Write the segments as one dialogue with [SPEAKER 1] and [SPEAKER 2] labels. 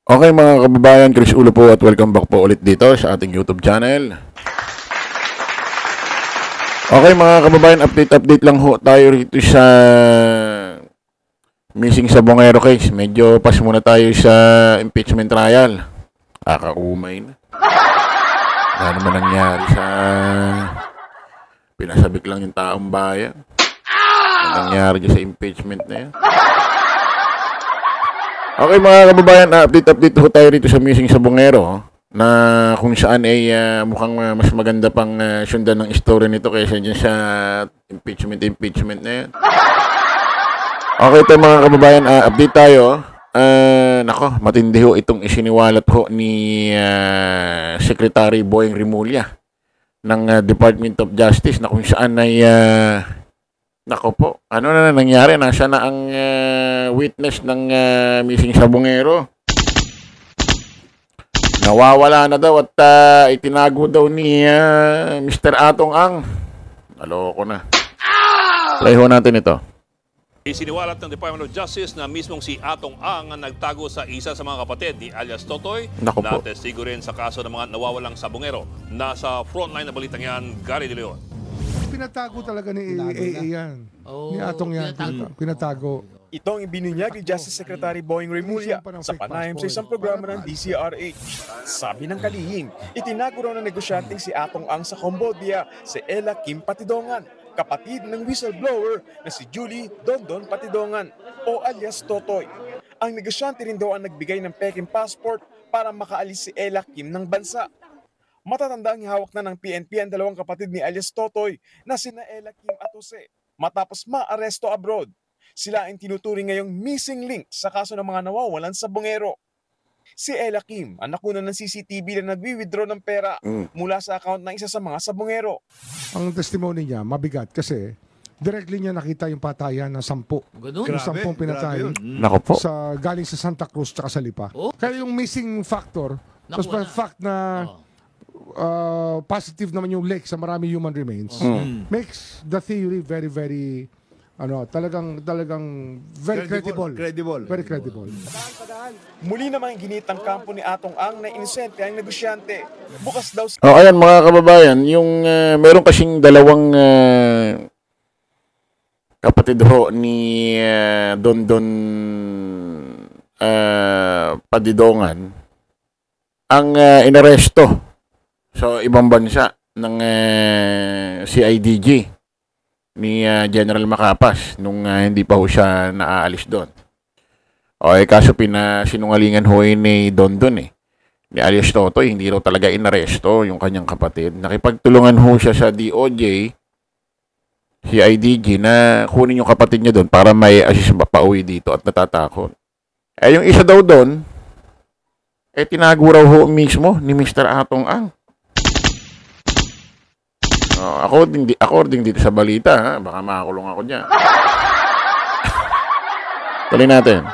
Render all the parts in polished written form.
[SPEAKER 1] Okay mga kababayan, Chris Ulo po at welcome back po ulit dito sa ating YouTube channel. Okay mga kababayan, update lang ho tayo rito sa missing sa Bongero case. Medyo pas muna tayo sa impeachment trial. Kakaumay na. Ano naman nangyari sa pinasabik lang yung taong bayan? Ano nangyari dyan sa impeachment na yan? Okay mga kababayan, update ho tayo rito sa missing sa Bongero na kung saan ay mukhang mas maganda pang sundan ng story nito kaysa dyan sa impeachment na yan. Okay ito mga kababayan, update tayo. Nako, matindi ho itong isiniwalat ho ni Secretary Boyeng Rimulya ng Department of Justice na kung saan ay nako po, ano na nangyari? Nasa na ang witness ng missing sa Bongero? Nawawala na daw at itinago daw ni Mr. Atong Ang. Naloko na. Play ho natin ito.
[SPEAKER 2] Isiniwalat ng Department of Justice na mismong si Atong Ang ang nagtago sa isa sa mga kapatid ni alias Totoy
[SPEAKER 1] Naku po.
[SPEAKER 2] na testigo rin sa kaso ng mga nawawalang sa Bongero. Nasa frontline na balitang yan, Gary De Leon.
[SPEAKER 3] Pinatago talaga ni AA yan. Ni Atong yan. Pinatago.
[SPEAKER 4] Ito ang ibinunyag ni Justice Secretary Boyeng Rimulya sa panayam sa isang programa ng DCRH. Sabi ng kalihim, itinago raw ng negosyanteng si Atong Ang sa Cambodia si Ella Kim Patidongan, kapatid ng whistleblower na si Julie Dondon Patidongan o alias Totoy. Ang negosyante rin daw ang nagbigay ng peking passport para makaalis si Ella Kim ng bansa. Matatandang hawak na ng PNP ang dalawang kapatid ni alias Totoy na sina Ella Kim at Jose matapos maaresto abroad. Sila ang tinuturing ngayong missing link sa kaso ng mga nawawalan sa Bongero. Si Ella Kim ang nakuna ng CCTV na nagwi-withdraw ng pera mula sa account ng isa sa mga sa Bongero.
[SPEAKER 3] Ang testimony niya, mabigat kasi directly niya nakita yung patayan ng 10.
[SPEAKER 5] Ganun?
[SPEAKER 3] Yung 10 pinatay
[SPEAKER 1] Nako po.
[SPEAKER 3] galing sa Santa Cruz at sa Lipa. Kaya yung missing factor, tapos
[SPEAKER 5] Nakuha
[SPEAKER 3] by
[SPEAKER 5] na.
[SPEAKER 3] fact na positive naman yung lake sa marami human remains, makes the theory very, very talagang very credible. Very credible.
[SPEAKER 4] Muli namang ginitang kampo ni Atong Ang na inosente ang negosyante. Bukas daw si
[SPEAKER 1] Ayan mga kababayan, yung meron kasing dalawang kapatid ho ni Dondon Patidongan ang inaresto sa ibang bansa ng CIDG ni General Macapas nung hindi pa ho siya naaalis doon. Kaso pinasinungalingan ho ni Dondon ni alias Totoy, hindi raw talaga inaresto yung kanyang kapatid. Nakipagtulungan ho siya sa DOJ, CIDG, na kunin yung kapatid niya doon para may assist pauwi dito at natatakot. Yung isa daw doon, tinago raw ho mismo ni Mr. Atong Ang. According dito sa balita, baka makakulong ako dyan. Tuloy natin.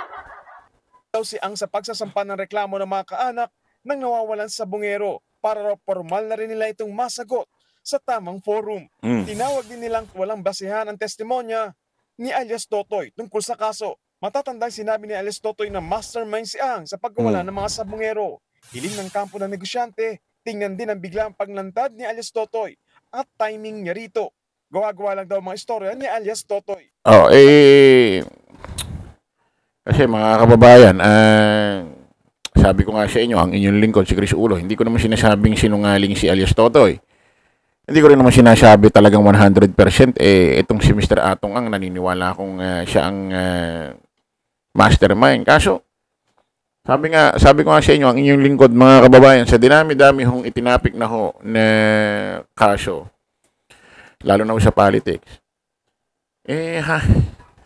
[SPEAKER 4] daw si Ang sa pagsasampa ng reklamo ng mga kaanak ng nawawalan sa Bongero para raw formal na rin nila itong masagot sa tamang forum. Tinawag din nilang walang basihan ang testimonya ni alias Totoy tungkol sa kaso. Matatandang sinabi ni alias Totoy na mastermind si Ang sa pagkawala ng mga sabongero. Hiling ng kampo ng negosyante, tingnan din ang biglang paglantad ni alias Totoy at timing niya rito. Gawa-gawa lang daw mga istorya ni alias Totoy.
[SPEAKER 1] Kasi mga kababayan, sabi ko nga sa inyo, ang inyong lingkod si Chris Ulo, hindi ko naman sinasabing sinungaling si alias Totoy. Hindi ko rin naman sinasabi talagang 100%, itong si Mr. Atong Ang naniniwala akong siya ang mastermind. Kaso, sabi ko nga sa inyo, ang inyong lingkod mga kababayan, sa dinami-dami hong itinapik na ho na kaso, lalo na ho sa politics,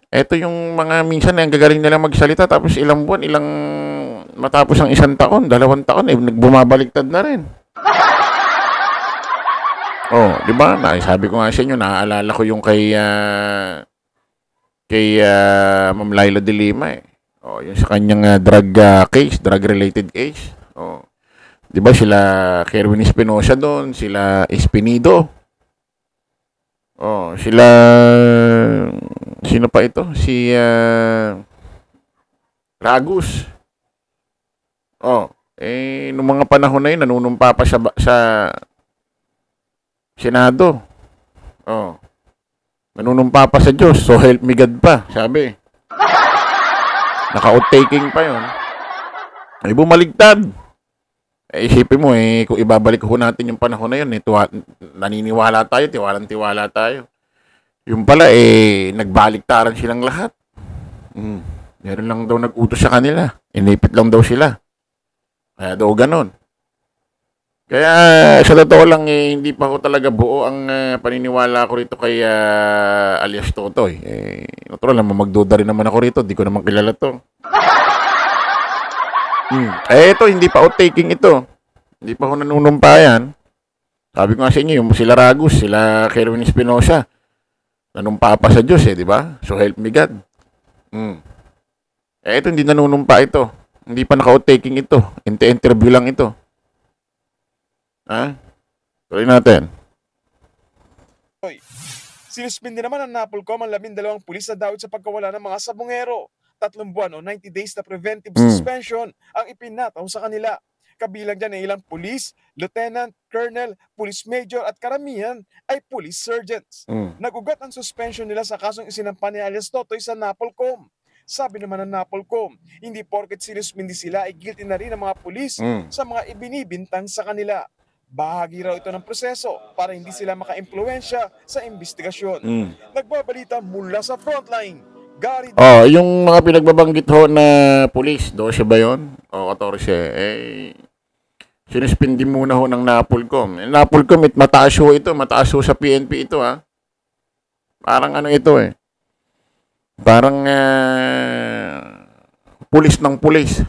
[SPEAKER 1] eto yung mga minsan ang gagaling nila magsalita tapos ilang buwan, matapos ang 1 taon, 2 taon, bumabaliktad na rin. Di ba? Sabi ko nga sa inyo, naaalala ko yung kay Ma'am Laila de Lima yung sa kanyang drug-related case. Di ba sila Kerwin Espinosa doon, sila Espinido. Sila sino pa ito? Si Ragus. Oh, nung mga panahon na yun, nanunumpa pa sa Senado. Oh. Nanunumpa pa sa Diyos. So help me God pa, sabi. Naka-outtaking pa yun. Ay bumaligtad. Isipin mo kung ibabalik ho natin yung panahon na yun, naniniwala tayo, tiwalang-tiwala tayo. Yung pala, nagbaliktaran silang lahat. Meron lang daw nag-utos sa kanila. Inipit lang daw sila. Kaya daw ganon. Kaya sa totoo lang, hindi pa ko talaga buo ang paniniwala ko rito kay alias Totoy. Natural naman, magduda rin naman ako rito. Di ko naman kilala to. Ito, hindi pa outtaking ito. Hindi pa ko nanunumpa yan. Sabi ko nga sa inyo, yung sila Ragus, sila Kerwin Espinosa, nanumpa pa sa Diyos di ba? So help me God. Ito, hindi nanunumpa ito. Hindi pa naka-outtaking ito. Interview lang ito. Ha? Tuloy natin.
[SPEAKER 4] Sinuspindi naman ng NAPOLCOM ang 12 pulis na dawit sa pagkawala ng mga sabongero. 3 buwan o 90 days na preventive suspension ang ipinataw sa kanila. Kabilang dyan ay ilang pulis, lieutenant, colonel, police major at karamihan ay police sergeants. Nagugat ang suspension nila sa kasong isinampa ni alias Totoy sa NAPOLCOM. Sabi naman ng NAPOLCOM, hindi porket sinuspindi sila ay guilty na rin ang mga pulis sa mga ibinibintang sa kanila. Bahagi raw ito ng proseso para hindi sila maka-impluwensya sa investigasyon. Nagbabalita mula sa frontline. Gary...
[SPEAKER 1] yung mga pinagbabanggit ho na pulis, 12 ba yun? O 14. Sinuspindi muna ho ng NAPOLCOM. NAPOLCOM, mataas ho ito. Mataas ho sa PNP ito, ha? Parang ano ito, Parang pulis ng pulis.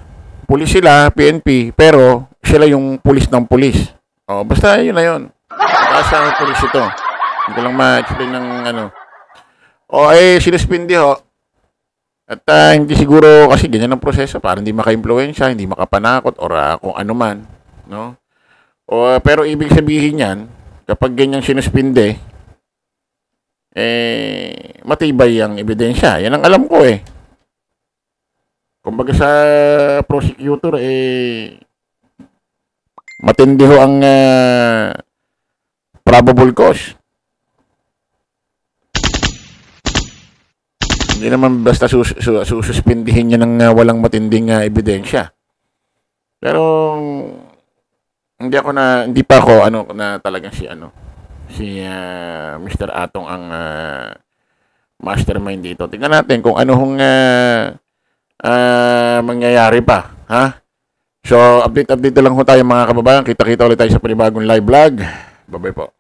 [SPEAKER 1] Pulis sila, PNP, pero sila yung pulis ng pulis. Basta yun na yun. Mataas ang pulis ito. Hindi ko lang ma-explain ng ano. Sinuspindi ho. At hindi siguro kasi ganyan ang proseso para hindi maka-impluwensya, hindi makapanakot or kung ano man, no? Pero ibig sabihin niyan, kapag ganyang sinuspinde, matibay ang ebidensya. Yan ang alam ko Kumbaga sa prosecutor matindi ho ang probable cause. Hindi naman basta sususpindihin niya ng walang matinding ebidensya. Pero hindi pa ako na talagang si Mr. Atong ang mastermind dito. Tingnan natin kung ano hong mangyayari pa, ha? So, update lang ho tayo mga kababayan. Kita-kita ulit tayo sa panibagong live vlog. Bye-bye po.